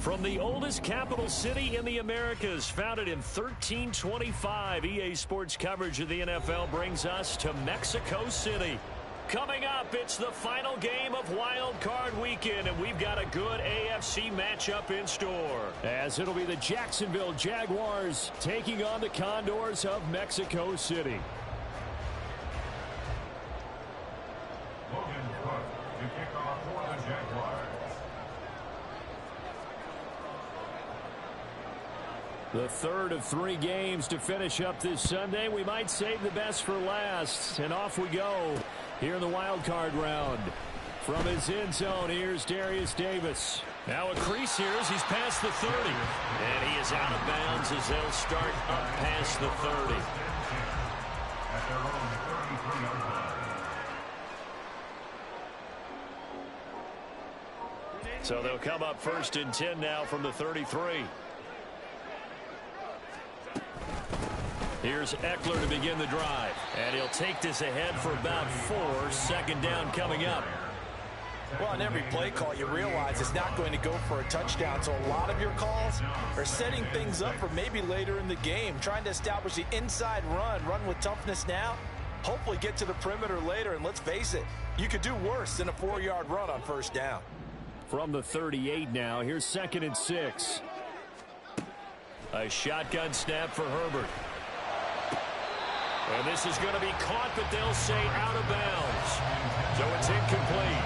From the oldest capital city in the Americas, founded in 1325, EA Sports coverage of the NFL brings us to Mexico City. Coming up, it's the final game of Wild Card Weekend, and we've got a good AFC matchup in store. As it'll be the Jacksonville Jaguars taking on the Condors of Mexico City. The third of 3 games to finish up this Sunday. We might save the best for last. And off we go here in the wild card round. From his end zone, here's Darius Davis. Now a crease here as he's past the 30. And he is out of bounds as they'll start up past the 30. So they'll come up 1st and 10 now from the 33. Here's Eckler to begin the drive. And he'll take this ahead for about 4. 2nd down coming up. Well, on every play call, you realize it's not going to go for a touchdown. So a lot of your calls are setting things up for maybe later in the game, trying to establish the inside run with toughness now, hopefully get to the perimeter later. And let's face it, you could do worse than a 4-yard run on 1st down. From the 38 now, here's 2nd and 6. A shotgun snap for Herbert. And this is going to be caught, but they'll say out of bounds. So it's incomplete.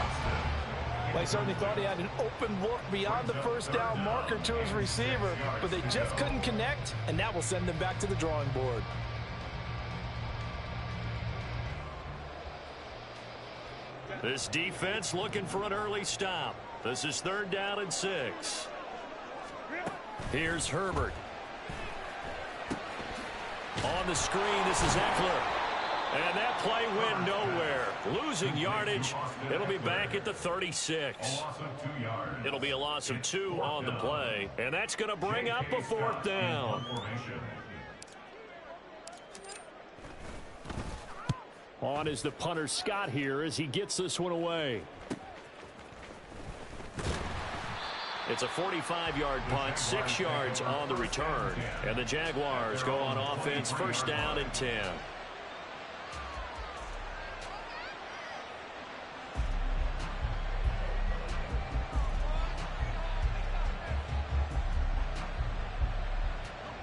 Well, he certainly thought he had an open look beyond the 1st down marker to his receiver, but they just couldn't connect, and that will send them back to the drawing board. This defense looking for an early stop. This is 3rd down and 6. Here's Herbert. On the screen, this is Eckler. And that play went nowhere. Losing yardage. It'll be back at the 36. It'll be a loss of 2 on the play. And that's going to bring up a 4th down. On is the punter Scott here as he gets this one away. It's a 45-yard punt, 6 yards on the return. And the Jaguars go on offense, 1st down and 10.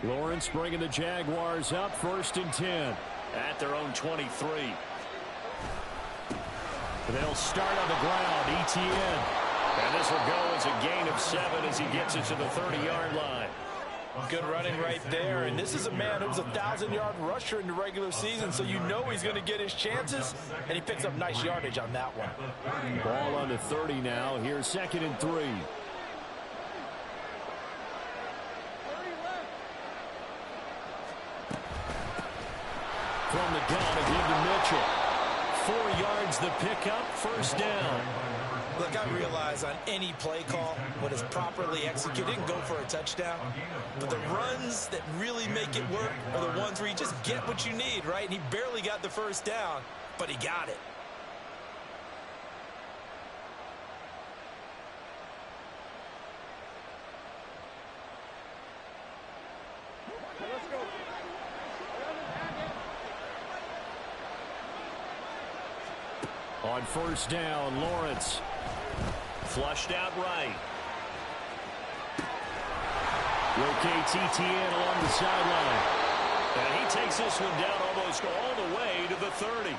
Lawrence bringing the Jaguars up, 1st and 10. At their own 23. They'll start on the ground, ETN. And this will go as a gain of 7 as he gets it to the 30-yard line. Good running right there. And this is a man who's a 1,000-yard rusher in the regular season, so you know he's going to get his chances, and he picks up nice yardage on that one. Ball on the 30 now. Here's 2nd and 3. From the gun, again to Mitchell. 4 yards the pickup, 1st down. Look, I realize on any play call, when it's properly executed, can go for a touchdown. But the runs that really make it work are the ones where you just get what you need, right? And he barely got the 1st down, but he got it. On 1st down, Lawrence. Flushed out right. Rotates ETN along the sideline. And he takes this one down almost all the way to the 30.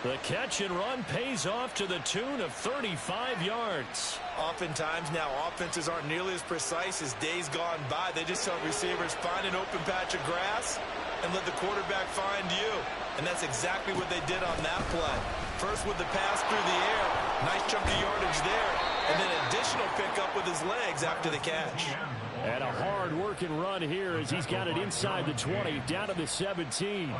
The catch and run pays off to the tune of 35 yards. Oftentimes now offenses aren't nearly as precise as days gone by. They just tell receivers, find an open patch of grass and let the quarterback find you. And that's exactly what they did on that play. First with the pass through the air. Nice chunk of yardage there. And then additional pickup with his legs after the catch. And a hard-working run here as he's got it inside the 20, down to the 17.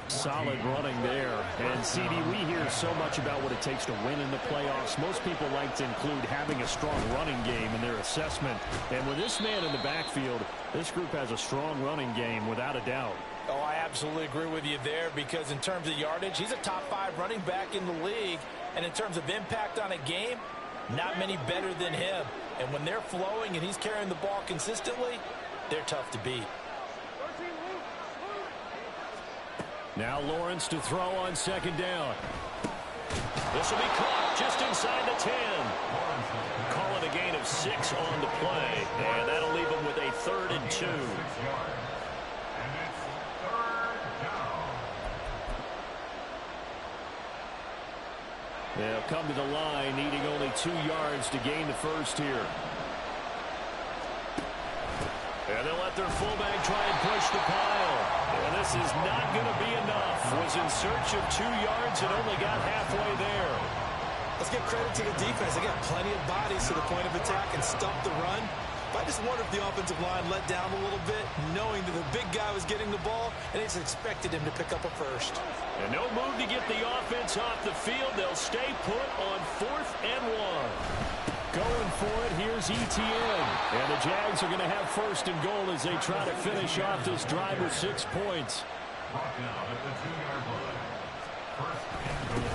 Solid running there. And, CD, we hear so much about what it takes to win in the playoffs. Most people like to include having a strong running game in their assessment. And with this man in the backfield, this group has a strong running game without a doubt. Oh, I absolutely agree with you there because in terms of yardage, he's a top 5 running back in the league. And in terms of impact on a game, not many better than him. And when they're flowing and he's carrying the ball consistently, they're tough to beat. Now Lawrence to throw on second down. This will be caught just inside the 10. Call it a gain of 6 on the play, and that'll leave him with a 3rd and 2. They'll come to the line, needing only 2 yards to gain the first here. And they'll let their fullback try and push the pile. And this is not going to be enough. Was in search of 2 yards and only got halfway there. Let's give credit to the defense. They got plenty of bodies to the point of attack and stumped the run. But I just wonder if the offensive line let down a little bit, knowing that the big guy was getting the ball, and it's expected him to pick up a first. And no move to get the offense off the field. They'll stay put on 4th and 1. Going for it, here's ETN. And the Jags are going to have 1st and goal as they try to finish off this drive with 6 points.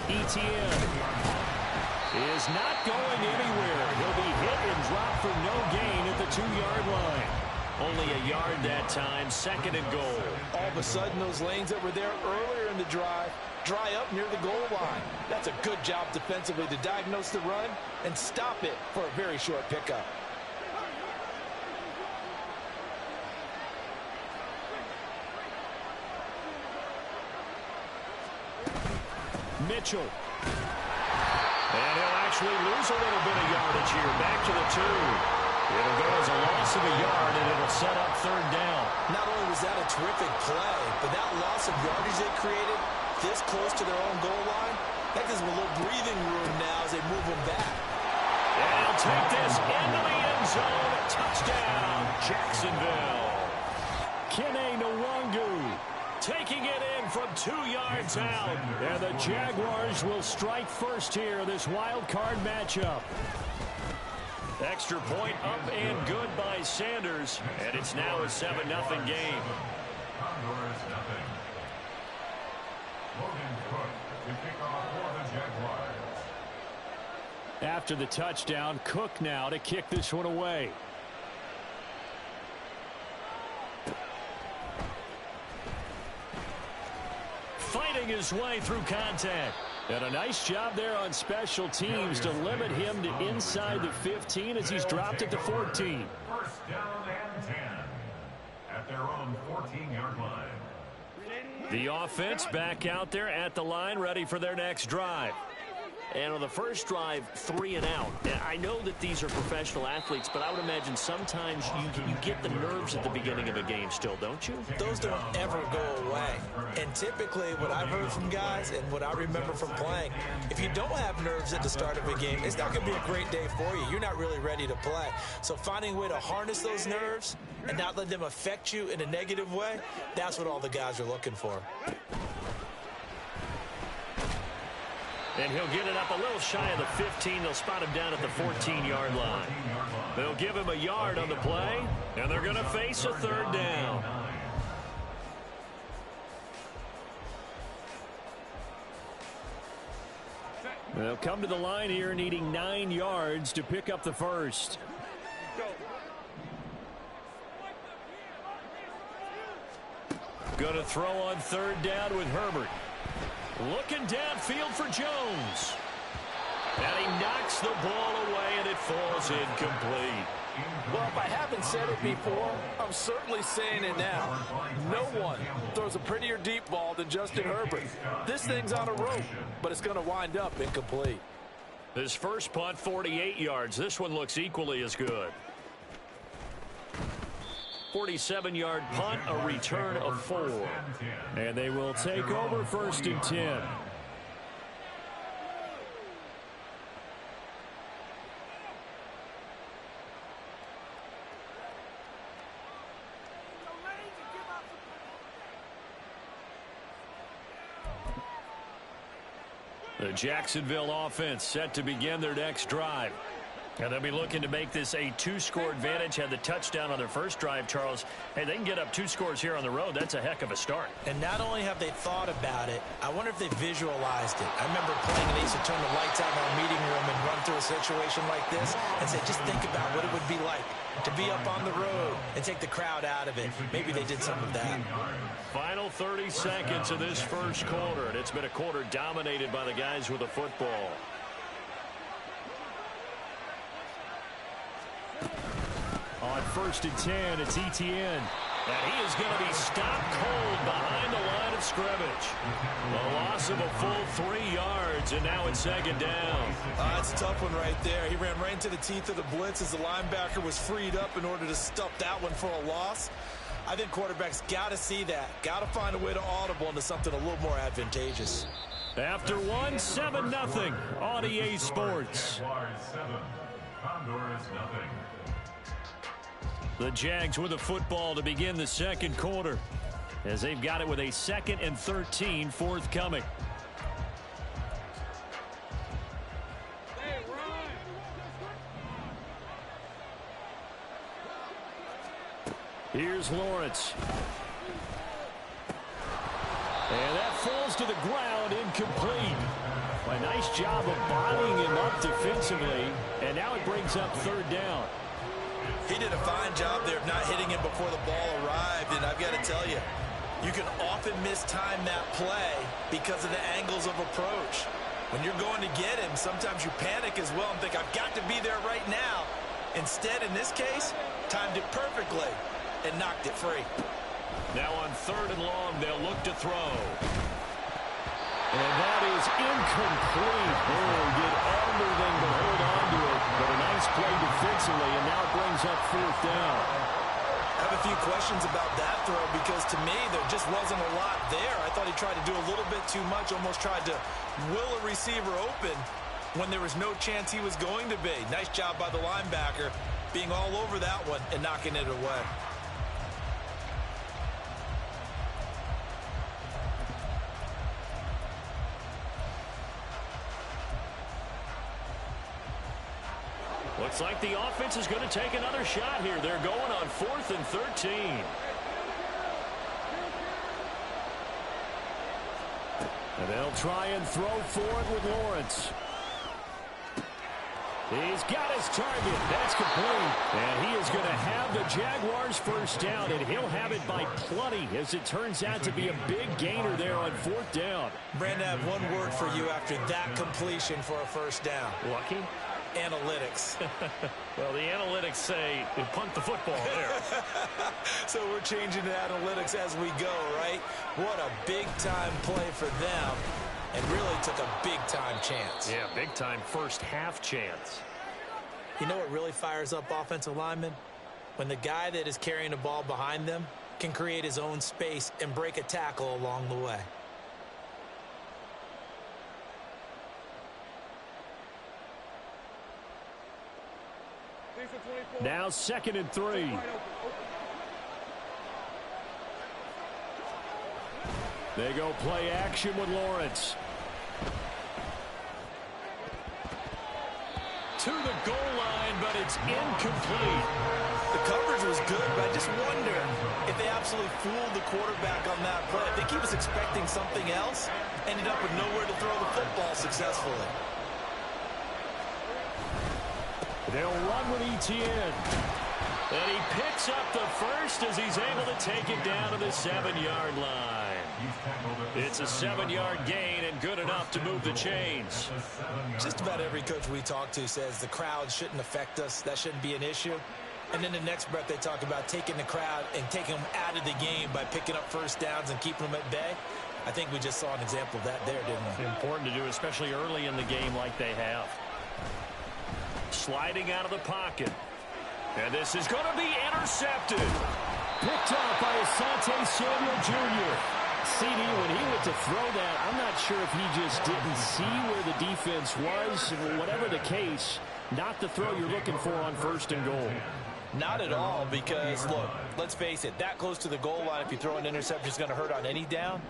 ETN is not going anywhere. He'll be hit and dropped for no gain at the 2-yard line. Only a yard that time, 2nd and goal. All of a sudden, those lanes that were there earlier in the drive dry up near the goal line. That's a good job defensively to diagnose the run and stop it for a very short pickup. Mitchell. And he'll actually lose a little bit of yardage here. Back to the 2. It'll go as a loss of a yard, and it'll set up 3rd down. Not only was that a terrific play, but that loss of yardage they created this close to their own goal line, that gives them a little breathing room now as they move them back. And he'll take this into the end zone. Touchdown, Jacksonville. Kene Nwangu taking it in from 2 yards out. And the Jaguars will strike first here, this wild card matchup. Extra point up and good by Sanders. And it's now a 7-0 game. After the touchdown, Cook now to kick this one away. Fighting his way through contact. And a nice job there on special teams to limit him to inside the 15 as he's dropped at the 14. 1st down and 10 at their own 14-yard line. The offense back out there at the line, ready for their next drive. And on the first drive, 3 and out. I know that these are professional athletes, but I would imagine sometimes you get the nerves at the beginning of a game still, don't you? Those don't ever go away. And typically what I've heard from guys and what I remember from playing, if you don't have nerves at the start of a game, it's not going to be a great day for you. You're not really ready to play. So finding a way to harness those nerves and not let them affect you in a negative way, that's what all the guys are looking for. And he'll get it up a little shy of the 15. They'll spot him down at the 14-yard line. They'll give him a yard on the play, and they're going to face a 3rd down. They'll come to the line here needing 9 yards to pick up the first. Going to throw on 3rd down with Herbert. Looking downfield for Jones. And he knocks the ball away, and it falls incomplete. Well, if I haven't said it before, I'm certainly saying it now. No one throws a prettier deep ball than Justin Herbert. This thing's on a rope, but it's going to wind up incomplete. His first punt, 48 yards. This one looks equally as good. 47-yard punt, a return of 4. And they will take over 1st and 10. The Jacksonville offense set to begin their next drive. And they'll be looking to make this a 2-score advantage. Had the touchdown on their first drive, Charles. Hey, they can get up 2 scores here on the road. That's a heck of a start. And not only have they thought about it, I wonder if they visualized it. I remember playing, and they used to turn the lights out in our meeting room and run through a situation like this and say, just think about what it would be like to be up on the road and take the crowd out of it. Maybe they did some of that. Final 30 seconds of this first quarter, and it's been a quarter dominated by the guys with the football. On 1st and 10, it's Etienne. And he is going to be stopped cold behind the line of scrimmage. A loss of a full 3 yards, and now it's 2nd down. That's a tough one right there. He ran right into the teeth of the blitz as the linebacker was freed up in order to stuff that one for a loss. I think quarterbacks got to see that. Got to find a way to audible into something a little more advantageous. After 1, 7-0 on EA Sports. Condors nothing. The Jags with the football to begin the second quarter, as they've got it with a 2nd and 13 forthcoming. Here's Lawrence. And that falls to the ground, incomplete. A nice job of bodying him up defensively, and now it brings up 3rd down. He did a fine job there of not hitting him before the ball arrived, and I've got to tell you, you can often mistime that play because of the angles of approach. When you're going to get him, sometimes you panic as well and think, I've got to be there right now. Instead, in this case, timed it perfectly and knocked it free. Now on 3rd and long, they'll look to throw. And that is incomplete. Oh, did everything but hold on to it. But a nice play defensively, and now it brings up 4th down. I have a few questions about that throw because to me there just wasn't a lot there. I thought he tried to do a little bit too much, almost tried to will a receiver open when there was no chance he was going to be. Nice job by the linebacker being all over that one and knocking it away. Looks like the offense is going to take another shot here. They're going on 4th and 13. And they'll try and throw for it with Lawrence. He's got his target. That's complete. And he is going to have the Jaguars first down, and he'll have it by plenty, as it turns out to be a big gainer there on 4th down. Brandon, I have one word for you after that completion for a first down. Lucky? Analytics. Well, the analytics say punt the football there. So we're changing to analytics as we go, right? What a big-time play for them, and really took a big-time chance. Yeah, big-time first half chance. You know what really fires up offensive linemen? When the guy that is carrying the ball behind them can create his own space and break a tackle along the way. Now 2nd and 3. They go play action with Lawrence. To the goal line, but it's incomplete. The coverage was good, but I just wonder if they absolutely fooled the quarterback on that play. I think he was expecting something else, ended up with nowhere to throw the football successfully. They'll run with Etienne. And he picks up the first as he's able to take it down to the 7-yard line. It's a 7-yard gain and good enough to move the chains. Just about every coach we talk to says the crowd shouldn't affect us. That shouldn't be an issue. And then the next breath they talk about taking the crowd and taking them out of the game by picking up first downs and keeping them at bay. I think we just saw an example of that there, didn't we? Important to do, especially early in the game like they have. Sliding out of the pocket. And this is going to be intercepted. Picked up by Asante Samuel Jr. CD, when he went to throw that, I'm not sure if he just didn't see where the defense was. Whatever the case, not the throw you're looking for on 1st and goal. Not at all, because, look, let's face it, that close to the goal line, if you throw an interception, is going to hurt on any down.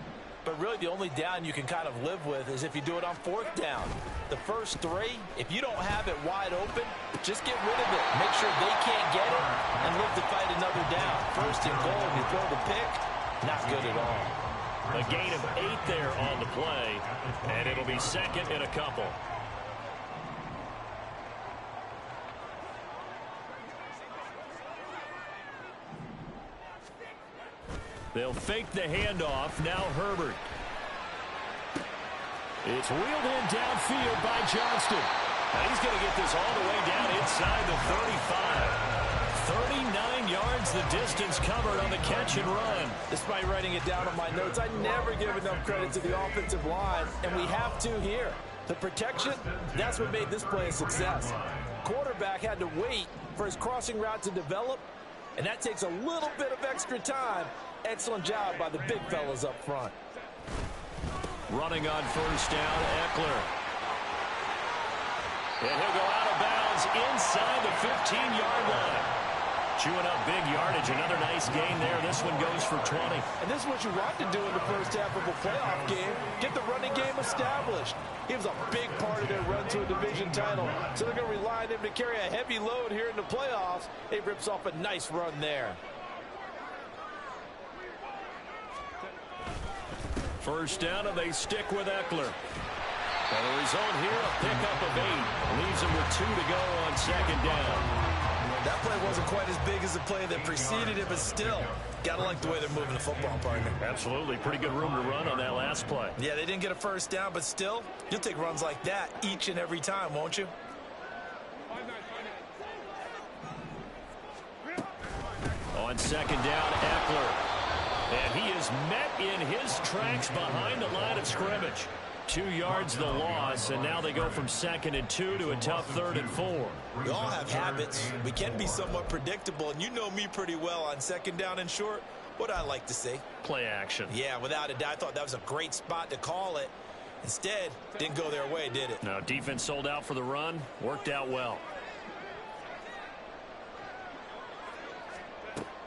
but really the only down you can kind of live with is if you do it on 4th down. The first 3, if you don't have it wide open, just get rid of it. Make sure they can't get it and live to fight another down. 1st and goal before the pick, not good at all. A gain of 8 there on the play, and it'll be 2nd and a couple. They'll fake the handoff. Now Herbert. It's wheeled in downfield by Johnston. And he's going to get this all the way down inside the 35. 39 yards the distance covered on the catch and run. Despite writing it down on my notes, I never give enough credit to the offensive line, and we have to here. The protection, that's what made this play a success. Quarterback had to wait for his crossing route to develop, and that takes a little bit of extra time. Excellent job by the big fellas up front. Running on 1st down, Eckler. And he'll go out of bounds inside the 15-yard line. Chewing up big yardage. Another nice gain there. This one goes for 20. And this is what you want to do in the first half of a playoff game. Get the running game established. He was a big part of their run to a division title. So they're going to rely on him to carry a heavy load here in the playoffs. He rips off a nice run there. 1st down, and they stick with Eckler. And the result here, a pickup of 8. Leaves him with 2 to go on 2nd down. That play wasn't quite as big as the play that preceded it, but still, gotta like the way they're moving the football, partner. Absolutely. Pretty good room to run on that last play. Yeah, they didn't get a 1st down, but still, you'll take runs like that each and every time, won't you? On 2nd down, Eckler. And he is met in his tracks behind the line of scrimmage. 2 yards the loss, and now they go from 2nd and 2 to a tough 3rd and 4. We all have habits. We can be somewhat predictable, and you know me pretty well on 2nd down and short. What I like to say? Play action. Yeah, without a doubt. I thought that was a great spot to call it. Instead, didn't go their way, did it? No, defense sold out for the run. Worked out well.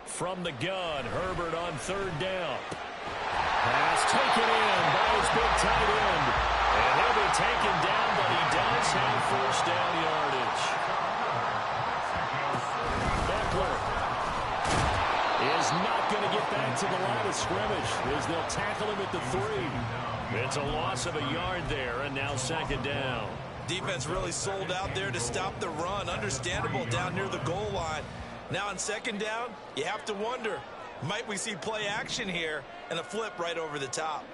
From the gun, Herbert on 3rd down. Pass taken in by his big tight end. And he'll be taken down, but he does have 1st down yardage. Eckler is not going to get back to the line of scrimmage as they'll tackle him at the 3. It's a loss of a yard there, and now 2nd down. Defense really sold out there to stop the run. Understandable down near the goal line. Now on 2nd down, you have to wonder, might we see play action here and a flip right over the top?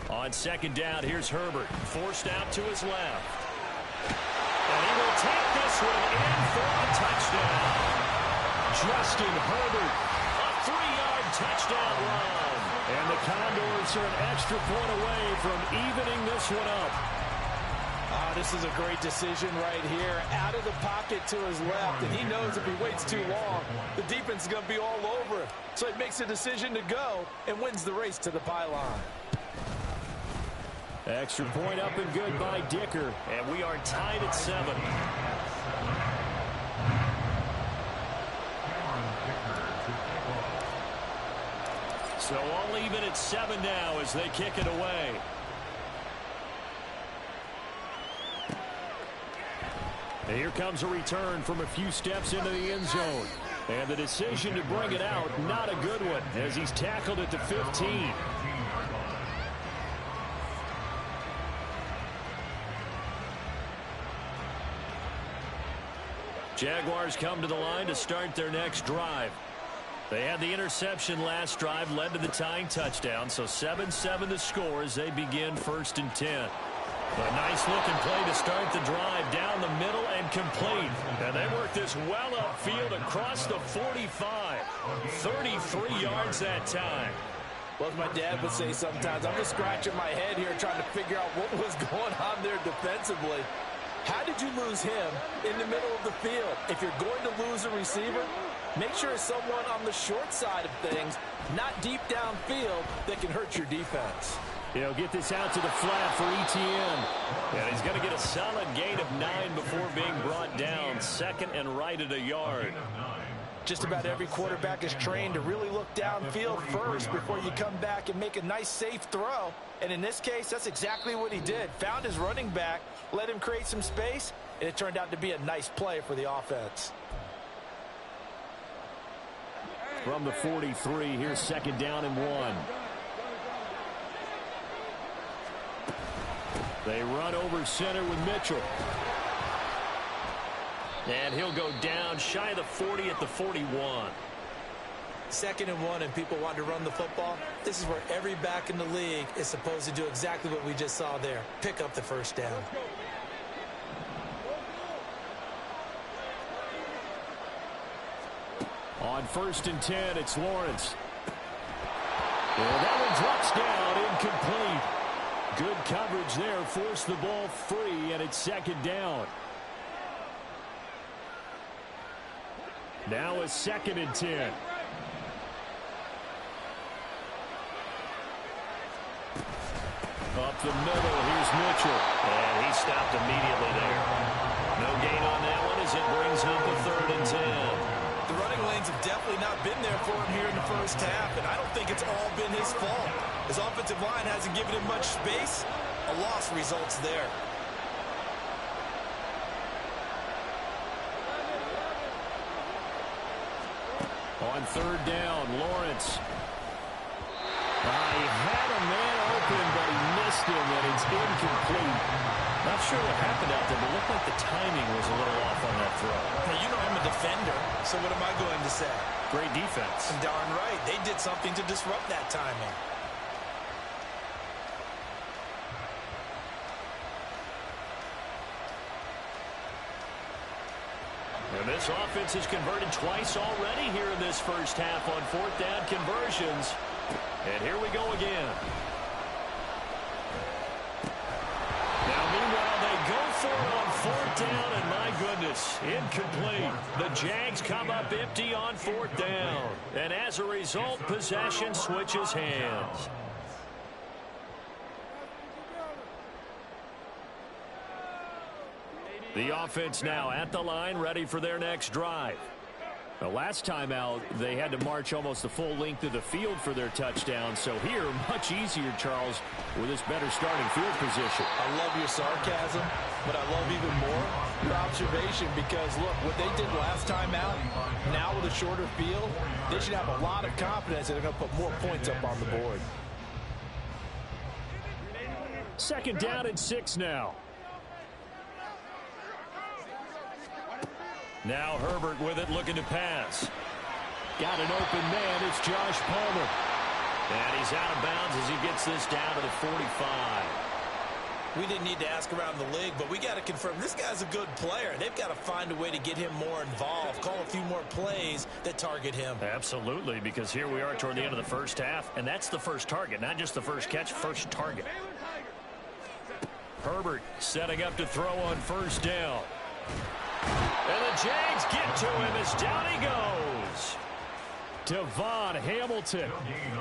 On 2nd down, here's Herbert. Forced out to his left. And he will take this one in for a touchdown. Justin Herbert, a 3-yard touchdown run. And the Condors are an extra point away from evening this one up. This is a great decision right here. Out of the pocket to his left, and he knows if he waits too long, the defense is going to be all over him. So he makes a decision to go and wins the race to the pylon. Extra point up and good by Dicker, and we are tied at 7. So all even at 7 now as they kick it away. And here comes a return from a few steps into the end zone. And the decision to bring it out, not a good one, as he's tackled at the 15. Jaguars come to the line to start their next drive. They had the interception last drive, led to the tying touchdown, so 7-7 the score as they begin 1st and 10. A nice-looking play to start the drive down the middle and complete. And they work this well upfield across the 45. 33 yards that time. Well, as my dad would say sometimes, I'm just scratching my head here trying to figure out what was going on there defensively. How did you lose him in the middle of the field? If you're going to lose a receiver, make sure it's someone on the short side of things, not deep downfield, that can hurt your defense. He'll get this out to the flat for Etienne. And he's going to get a solid gain of 9 before being brought down. 2nd and right at a yard. Just about every quarterback is trained to really look downfield first before you come back and make a nice, safe throw. And in this case, that's exactly what he did. Found his running back, let him create some space, and it turned out to be a nice play for the offense. From the 43, here's 2nd down and 1. They run over center with Mitchell. And he'll go down shy of the 40 at the 41. 2nd and 1 and people want to run the football. This is where every back in the league is supposed to do exactly what we just saw there. Pick up the first down. On 1st and 10, it's Lawrence. And that one drops down, incomplete. Good coverage there, forced the ball free, and it's 2nd down. Now a 2nd and 10. Up the middle, here's Mitchell. And he stopped immediately there. No gain on that one as it brings up a 3rd and 10. The running lanes have definitely not been there for him here in the first half, and I don't think it's all been his fault. His offensive line hasn't given him much space. A loss results there. On 3rd down, Lawrence. He had a man open, but he missed him, and it's incomplete. Not sure what happened out there, but it looked like the timing was a little off on that throw. Now, you know I'm a defender, so what am I going to say? Great defense. And darn right, they did something to disrupt that timing. And this offense has converted twice already here in this first half on 4th down conversions. And here we go again. Now, meanwhile, they go for it on 4th down, and my goodness, incomplete. The Jags come up empty on 4th down. And as a result, possession switches hands. The offense now at the line, ready for their next drive. The last time out, they had to march almost the full length of the field for their touchdown. So here, much easier, Charles, with this better starting field position. I love your sarcasm, but I love even more your observation because, look, what they did last time out, now with a shorter field, they should have a lot of confidence that they're going to put more points up on the board. 2nd down and 6 now. Now Herbert with it, looking to pass. Got an open man. It's Josh Palmer. And he's out of bounds as he gets this down to the 45. We didn't need to ask around the league, but we got to confirm this guy's a good player. They've got to find a way to get him more involved, call a few more plays that target him. Absolutely, because here we are toward the end of the first half, and that's the first target, not just the first catch, first target. Herbert setting up to throw on 1st down. And the Jags get to him as down he goes. Devon Hamilton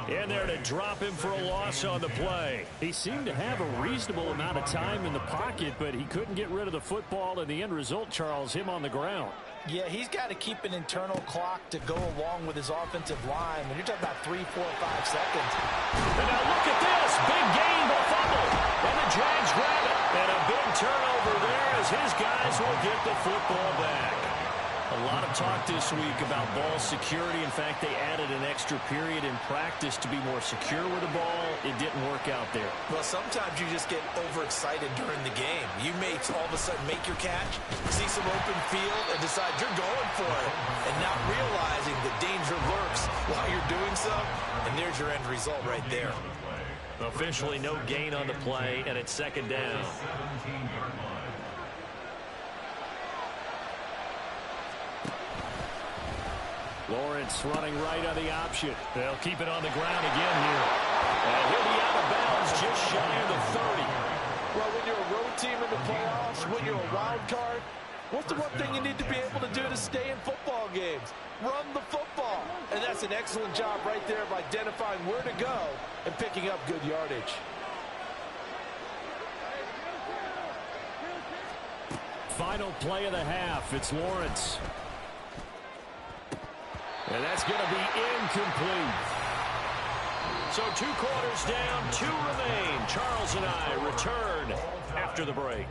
in there to drop him for a loss on the play. He seemed to have a reasonable amount of time in the pocket, but he couldn't get rid of the football, and the end result, Charles, him on the ground. Yeah, he's got to keep an internal clock to go along with his offensive line. When you're talking about 3, 4, 5 seconds. And now look at this. Big gain, but fumble. And the Jags grab it. And a big turnover there as his guys will get the football back. A lot of talk this week about ball security. In fact, they added an extra period in practice to be more secure with the ball. It didn't work out there. Well, sometimes you just get overexcited during the game. You may all of a sudden make your catch, see some open field, and decide you're going for it, and not realizing that danger lurks while you're doing so, and there's your end result right there. Officially no gain on the play, and it's 2nd down. Lawrence running right on the option. They'll keep it on the ground again here. And he'll be out of bounds just shy of the 30. Well, when you're a road team in the playoffs, when you're a wild card, what's the one thing you need to be able to do to stay in football games? Run the football. And that's an excellent job right there of identifying where to go and picking up good yardage. Final play of the half. It's Lawrence. And that's going to be incomplete. So 2 quarters down, 2 remain. Charles and I return after the break.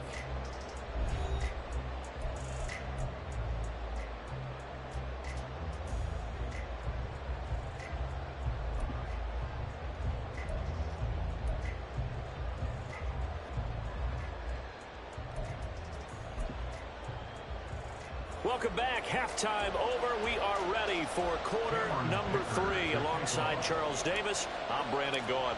Welcome back. Halftime over. We are ready for quarter number 3. Alongside Charles Davis, I'm Brandon Gaudin.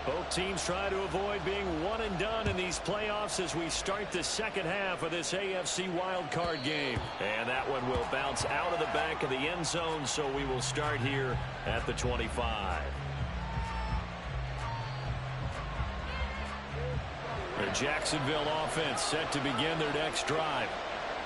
Both teams try to avoid being one and done in these playoffs as we start the second half of this AFC wildcard game. And that one will bounce out of the back of the end zone, so we will start here at the 25. The Jacksonville offense set to begin their next drive.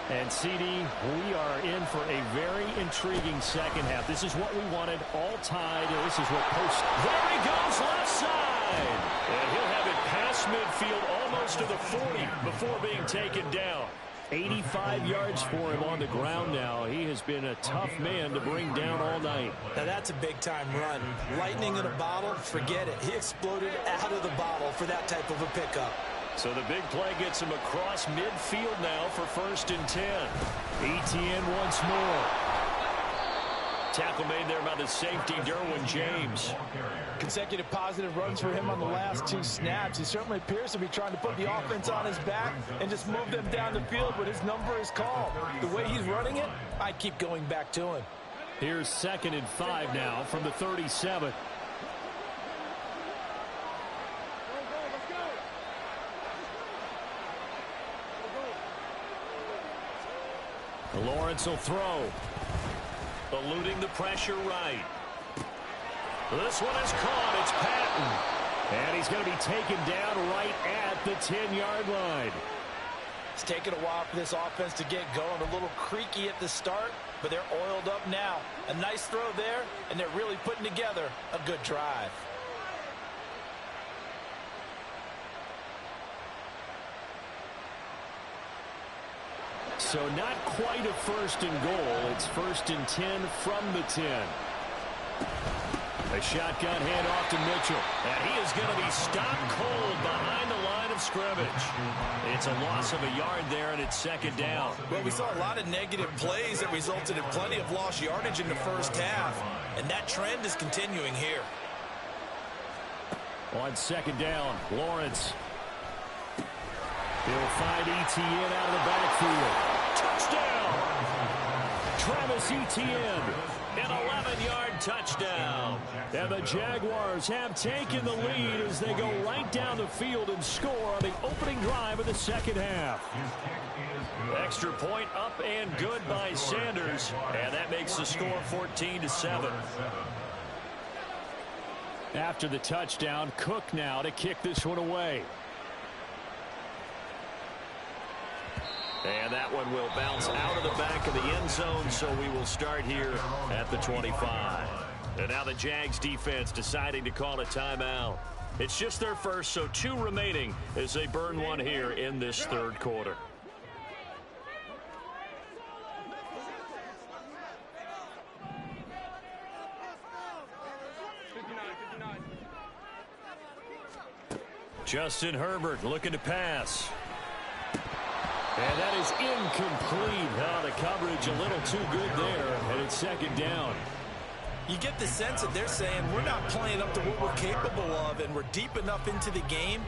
And, CD, we are in for a very intriguing second half. This is what we wanted, all tied. And this is what post. There he goes, left side. And he'll have it past midfield almost to the 40 before being taken down. 85 yards for him on the ground now. He has been a tough man to bring down all night. Now that's a big-time run. Lightning in a bottle, forget it. He exploded out of the bottle for that type of a pickup. So the big play gets him across midfield now for 1st and 10. Etienne once more. Tackle made there by the safety, Derwin James. Consecutive positive runs for him on the last 2 snaps. He certainly appears to be trying to put the offense on his back and just move them down the field, but his number is called. The way he's running it, I keep going back to him. Here's 2nd and 5 now from the 37. Lawrence will throw. Eluding the pressure right. This one is caught. It's Patton. And he's going to be taken down right at the 10-yard line. It's taken a while for this offense to get going. A little creaky at the start, but they're oiled up now. A nice throw there, and they're really putting together a good drive. So not quite a 1st and goal. It's 1st and 10 from the 10. A shotgun handoff to Mitchell. And he is going to be stopped cold behind the line of scrimmage. It's a loss of a yard there, and it's 2nd down. Well, we saw a lot of negative plays that resulted in plenty of lost yardage in the first half. And that trend is continuing here. On 2nd down, Lawrence. He'll find Etienne out of the backfield. Touchdown! Travis Etienne, an 11-yard touchdown. And the Jaguars have taken the lead as they go right down the field and score on the opening drive of the second half. Extra point up and good by Sanders. And that makes the score 14-7. After the touchdown, Cook now to kick this one away. And that one will bounce out of the back of the end zone, so we will start here at the 25. And now the Jags defense deciding to call a timeout. It's just their first, so 2 remaining as they burn one here in this 3rd quarter. Justin Herbert looking to pass. And that is incomplete. Oh, the coverage a little too good there, and it's 2nd down. You get the sense that they're saying we're not playing up to what we're capable of, and we're deep enough into the game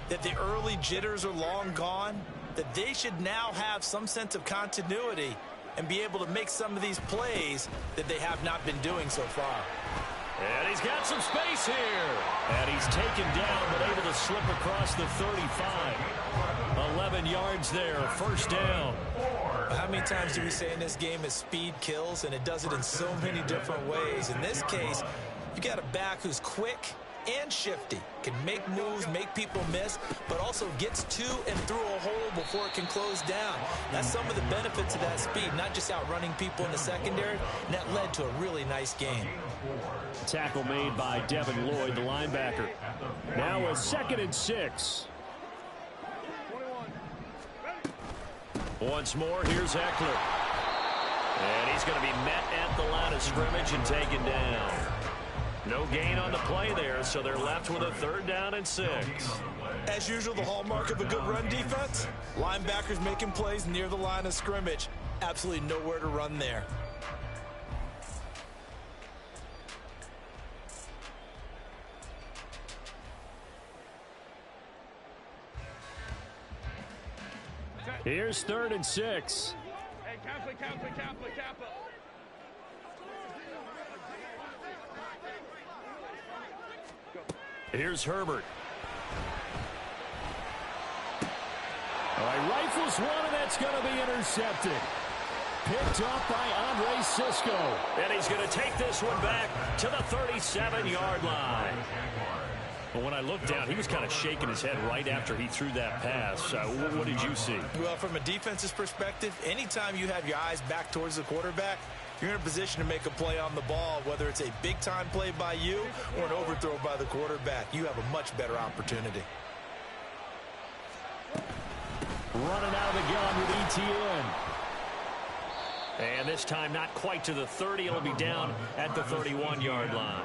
that the early jitters are long gone, that they should now have some sense of continuity and be able to make some of these plays that they have not been doing so far. And he's got some space here. And he's taken down, but able to slip across the 35. 11 yards there, 1st down. How many times do we say in this game is speed kills, and it does it in so many different ways. In this case, you got a back who's quick and shifty, can make moves, make people miss, but also gets to and through a hole before it can close down. That's some of the benefits of that speed, not just outrunning people in the secondary, and that led to a really nice game. Tackle made by Devin Lloyd, the linebacker. Now a 2nd and 6. Once more, here's Eckler. And he's going to be met at the line of scrimmage and taken down. No gain on the play there, so they're left with a 3rd down and 6. As usual, the hallmark of a good run defense, linebackers making plays near the line of scrimmage. Absolutely nowhere to run there. Here's 3rd and 6. Hey, Kappa. Here's Herbert. All right, rifles one, and that's going to be intercepted. Picked up by Andre Cisco. And he's going to take this one back to the 37-yard line. But when I looked down, he was kind of shaking his head right after he threw that pass. What did you see? Well, from a defense's perspective, anytime you have your eyes back towards the quarterback, you're in a position to make a play on the ball, whether it's a big-time play by you or an overthrow by the quarterback. You have a much better opportunity. Running out of the gun with ETN. And this time not quite to the 30. It'll be down at the 31-yard line.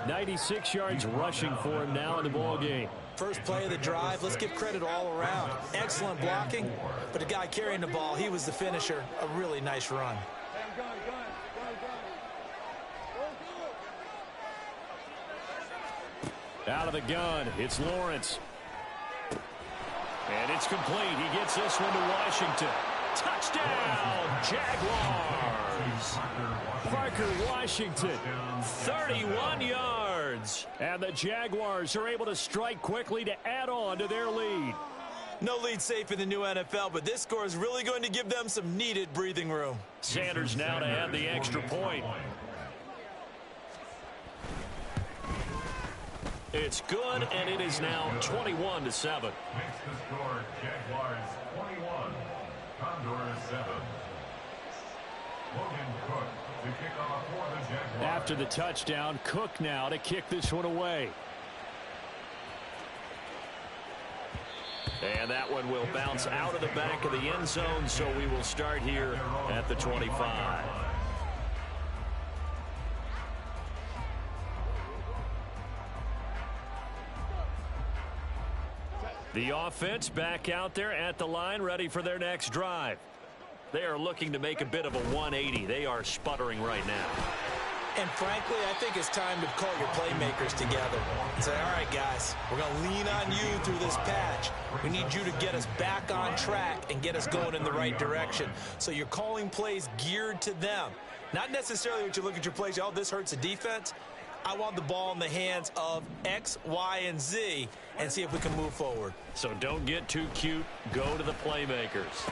96 yards rushing for him now in the ball game. First play of the drive, let's give credit all around. Excellent blocking, but the guy carrying the ball, he was the finisher. A really nice run. Out of the gun, it's Lawrence. And it's complete. He gets this one to Washington. Touchdown, Jaguars. Parker Washington, 31 yards. And the Jaguars are able to strike quickly to add on to their lead. No lead safe in the new NFL, but this score is really going to give them some needed breathing room. Sanders now to add the extra point. It's good, and it is now 21-7. Makes the score Jaguars 21, Condors 7. Logan Cook to kick off for the Jaguars. After the touchdown, Cook now to kick this one away. And that one will bounce out of the back of the end zone, so we will start here at the 25. The offense back out there at the line, ready for their next drive. They are looking to make a bit of a 180. They are sputtering right now. And frankly, I think it's time to call your playmakers together and say, all right, guys, we're going to lean on you through this patch. We need you to get us back on track and get us going in the right direction. So you're calling plays geared to them. Not necessarily what you look at your plays, oh, this hurts the defense. I want the ball in the hands of X, Y, and Z and see if we can move forward. So don't get too cute. Go to the playmakers.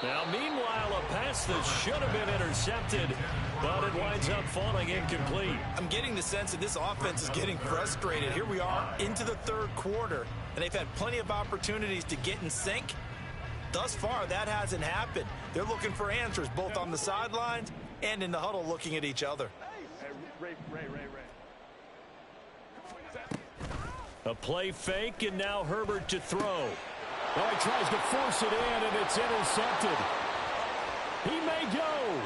Now, meanwhile, a pass that should have been intercepted, but it winds up falling incomplete. I'm getting the sense that this offense is getting frustrated. Here we are into the third quarter, and they've had plenty of opportunities to get in sync. Thus far, that hasn't happened. They're looking for answers, both on the sidelines and in the huddle looking at each other. Ray. A play fake, and now Herbert to throw. Oh, he tries to force it in, and it's intercepted. He may go.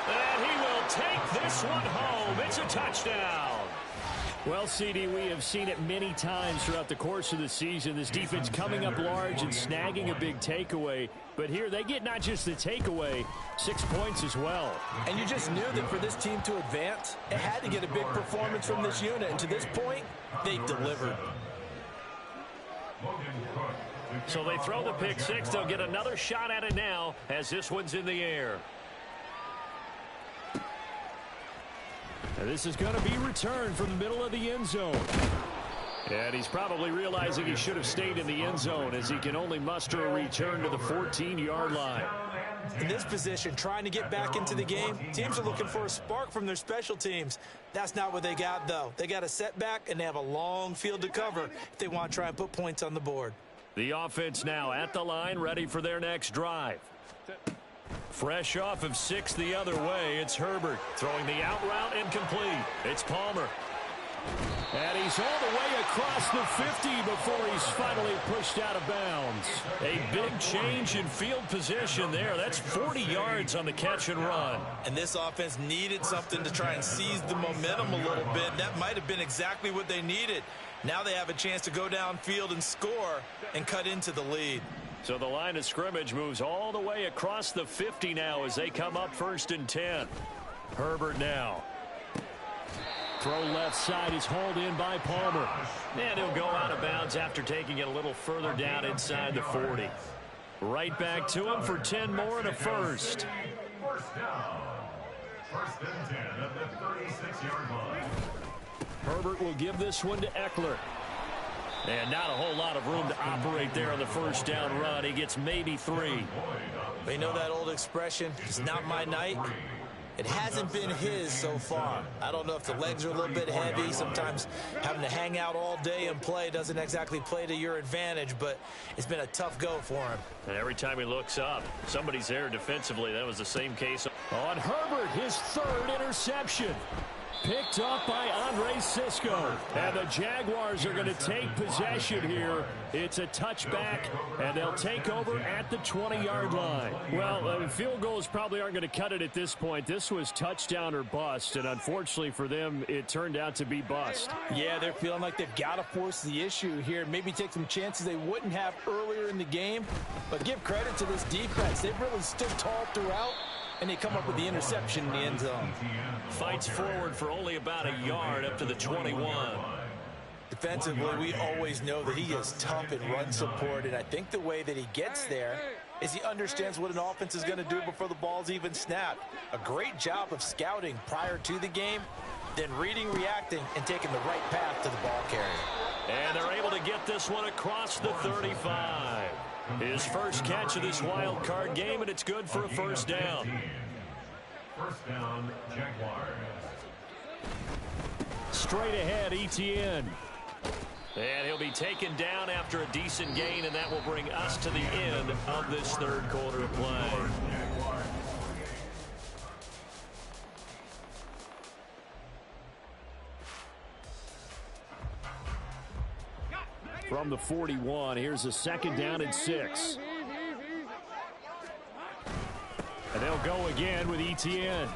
And he will take this one home. It's a touchdown. Well, CD, we have seen it many times throughout the course of the season. This defense coming up large and snagging a big takeaway. But here they get not just the takeaway, 6 points as well. And you just knew that for this team to advance, it had to get a big performance from this unit. And to this point, they've delivered. So they throw the pick six. They'll get another shot at it now as this one's in the air. And this is going to be returned from the middle of the end zone. And he's probably realizing he should have stayed in the end zone as he can only muster a return to the 14-yard line. In this position, trying to get back into the game, teams are looking for a spark from their special teams. That's not what they got, though. They got a setback, and they have a long field to cover if they want to try and put points on the board. The offense now at the line, ready for their next drive. Fresh off of 6 the other way, it's Herbert throwing the out route incomplete. It's Palmer. And he's all the way across the 50 before he's finally pushed out of bounds. A big change in field position there. That's 40 yards on the catch and run. And this offense needed something to try and seize the momentum a little bit. That might have been exactly what they needed. Now they have a chance to go downfield and score and cut into the lead. So the line of scrimmage moves all the way across the 50 now as they come up 1st and 10. Herbert now. Throw left side is hauled in by Palmer. And he'll go out of bounds after taking it a little further down inside the 40. Right back to him for 10 more and a first. First down. 1st and 10 at the 36-yard line. Herbert will give this one to Eckler. And not a whole lot of room to operate there on the first down run. He gets maybe 3. But you know that old expression, it's not my night? It hasn't been his so far. I don't know if the legs are a little bit heavy. Sometimes having to hang out all day and play doesn't exactly play to your advantage, but it's been a tough go for him. And every time he looks up, somebody's there defensively. That was the same case on Herbert, his 3rd interception. Picked up by Andre Cisco. And the Jaguars are going to take possession here. It's a touchback, and they'll take over at the 20-yard line. Well, field goals probably aren't going to cut it at this point. This was touchdown or bust, and unfortunately for them, it turned out to be bust. Yeah, they're feeling like they've got to force the issue here. Maybe take some chances they wouldn't have earlier in the game. But give credit to this defense. They've really stood tall throughout, and they come up with the interception in the end zone. Fights forward for only about a yard up to the 21. Defensively, we always know that he is tough in run support, and I think the way that he gets there is he understands what an offense is going to do before the ball's even snapped. A great job of scouting prior to the game, then reading, reacting, and taking the right path to the ball carrier. And they're able to get this one across the 35. His first catch of this wild card game, and it's good for a first down. First down, Jaguars. Straight ahead, Etienne. And he'll be taken down after a decent gain, and that will bring us to the end of this 3rd quarter of play. From the 41, here's a 2nd down and 6. And they'll go again with Etienne.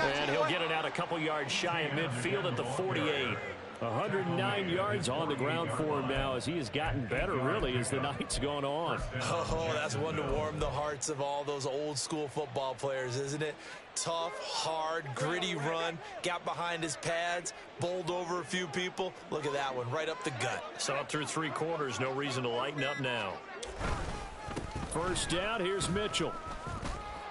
And he'll get it out a couple yards shy of midfield at the 48. 109 yards on the ground for him now as he has gotten better, really, as the night's gone on. Oh, that's one to warm the hearts of all those old-school football players, isn't it? Tough, hard, gritty run, got behind his pads, bowled over a few people. Look at that one, right up the gut. So up through 3 quarters, no reason to lighten up now. First down, here's Mitchell.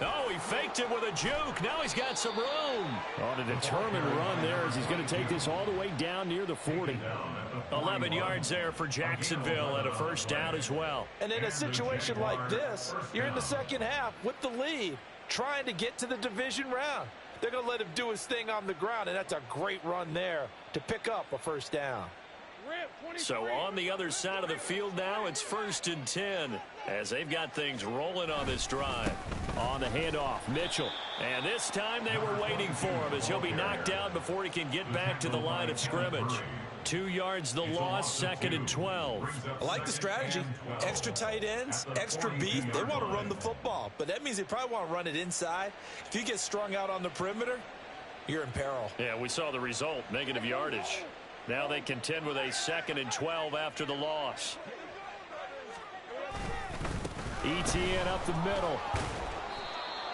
Oh, he faked it with a juke. Now he's got some room. On a determined run there as he's going to take this all the way down near the 40. 11 yards there for Jacksonville and a first down as well. And in a situation like this, you're in the second half with the lead, trying to get to the division round. They're going to let him do his thing on the ground, and that's a great run there to pick up a first down. So on the other side of the field now, it's 1st and 10 as they've got things rolling on this drive. On the handoff, Mitchell. And this time they were waiting for him as he'll be knocked down before he can get back to the line of scrimmage. 2 yards the loss, 2nd and 12. I like the strategy. Extra tight ends, extra beef. They want to run the football, but that means they probably want to run it inside. If you get strung out on the perimeter, you're in peril. Yeah, we saw the result, negative yardage. Now they contend with a 2nd and 12 after the loss. Etienne up the middle.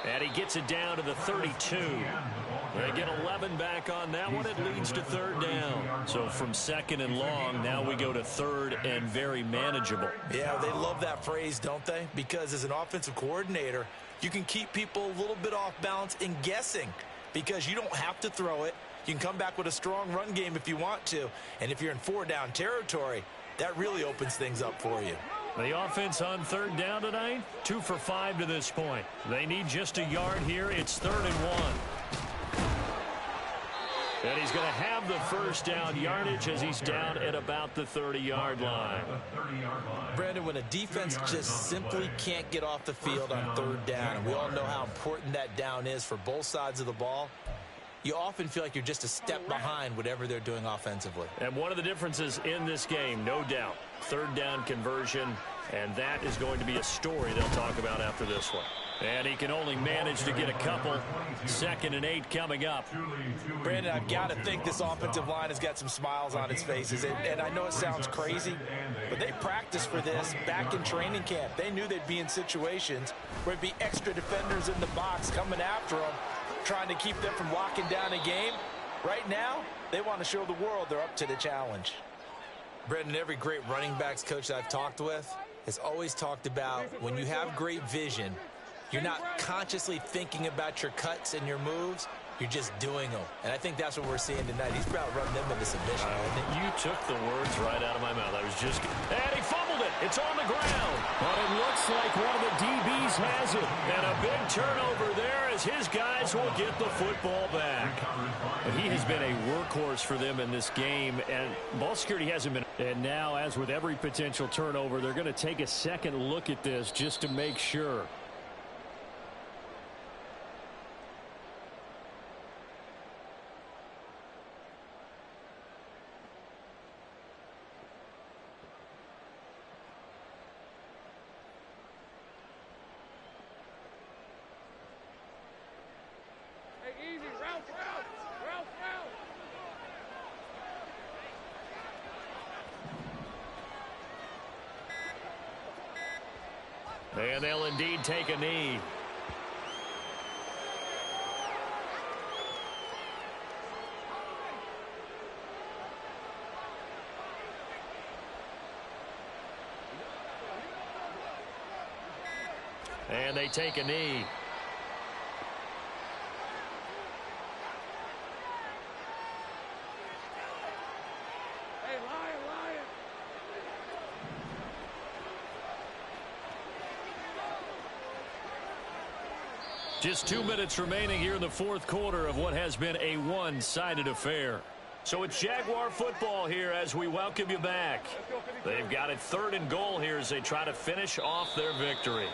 And he gets it down to the 32. They get 11 back on that one. It leads to 3rd down. So from 2nd and long, now we go to 3rd and very manageable. Yeah, they love that phrase, don't they? Because as an offensive coordinator, you can keep people a little bit off balance in guessing because you don't have to throw it. You can come back with a strong run game if you want to. And if you're in 4-down territory, that really opens things up for you. The offense on 3rd down tonight, 2 for 5 to this point. They need just a yard here. It's 3rd and 1. And he's going to have the first down yardage as he's down at about the 30-yard line. Brandon, when a defense just simply can't get off the field on 3rd down, and we all know how important that down is for both sides of the ball, you often feel like you're just a step behind whatever they're doing offensively. And one of the differences in this game, no doubt, third down conversion, and that is going to be a story they'll talk about after this one. And he can only manage to get a couple. 2nd and 8 coming up. Brandon, I've got to think this offensive line has got some smiles on its faces. And I know it sounds crazy, but they practiced for this back in training camp. They knew they'd be in situations where it'd be extra defenders in the box coming after them, trying to keep them from locking down a game. Right now, they want to show the world they're up to the challenge. Brendan, every great running backs coach I've talked with has always talked about when you have great vision, you're not consciously thinking about your cuts and your moves. You're just doing them. And I think that's what we're seeing tonight. He's about to run them into submission. You took the words right out of my mouth. I was just... And he fumbled it. It's on the ground. But it looks like one of the DBs has it. And a big turnover there as his guys will get the football back. But he has been a workhorse for them in this game. And ball security hasn't been... And now, as with every potential turnover, they're going to take a second look at this just to make sure. And they'll indeed take a knee. And they take a knee. Just 2 minutes remaining here in the fourth quarter of what has been a one-sided affair. So it's Jaguar football here as we welcome you back. They've got it 3rd and goal here as they try to finish off their victory.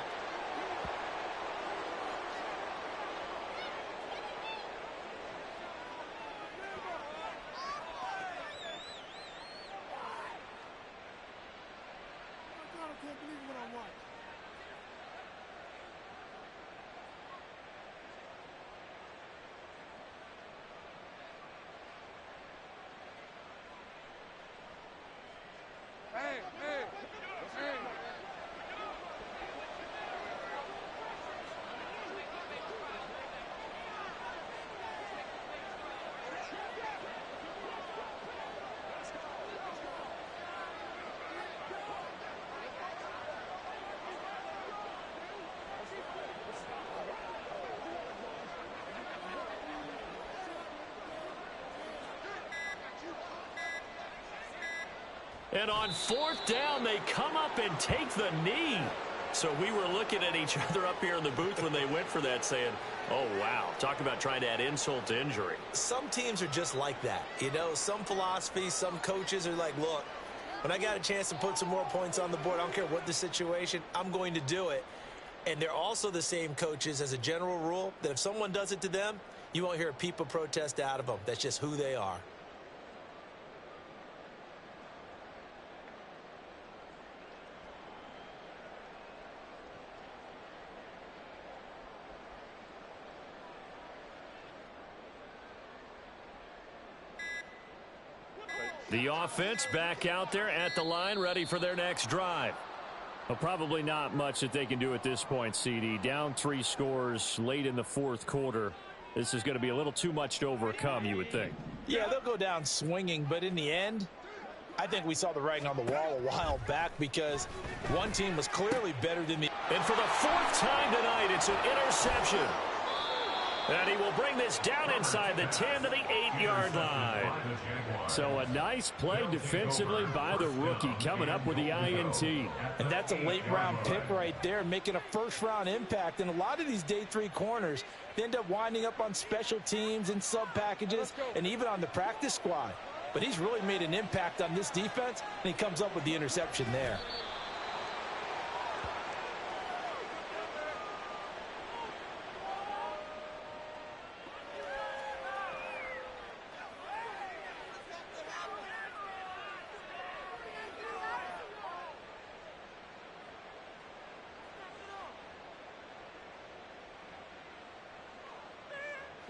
And on 4th down, they come up and take the knee. So we were looking at each other up here in the booth when they went for that saying, oh, wow. Talk about trying to add insult to injury. Some teams are just like that. You know, some philosophies, some coaches are like, look, when I got a chance to put some more points on the board, I don't care what the situation, I'm going to do it. And they're also the same coaches as a general rule that if someone does it to them, you won't hear a peep of protest out of them. That's just who they are. The offense back out there at the line, ready for their next drive. Well, probably not much that they can do at this point, CD. Down 3 scores late in the fourth quarter. This is going to be a little too much to overcome, you would think. Yeah, they'll go down swinging, but in the end, I think we saw the writing on the wall a while back because one team was clearly better than the... And for the 4th time tonight, it's an interception. And he will bring this down inside the 10 to the 8-yard line. So a nice play defensively by the rookie coming up with the INT. And that's a late-round pick right there, making a first-round impact. And a lot of these day 3 corners, they end up winding up on special teams and sub-packages and even on the practice squad. But he's really made an impact on this defense, and he comes up with the interception there.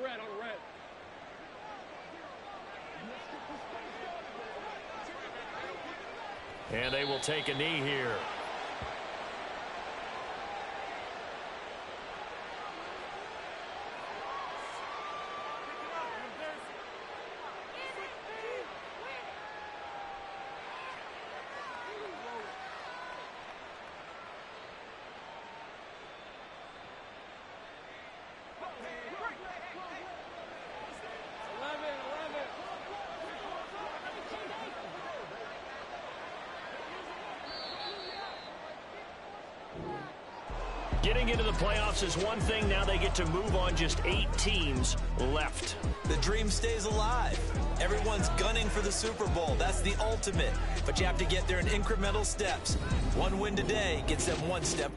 red, on red. And they will take a knee here. Getting into the playoffs is one thing. Now they get to move on. Just 8 teams left. The dream stays alive. Everyone's gunning for the Super Bowl. That's the ultimate. But you have to get there in incremental steps. One win today gets them one step.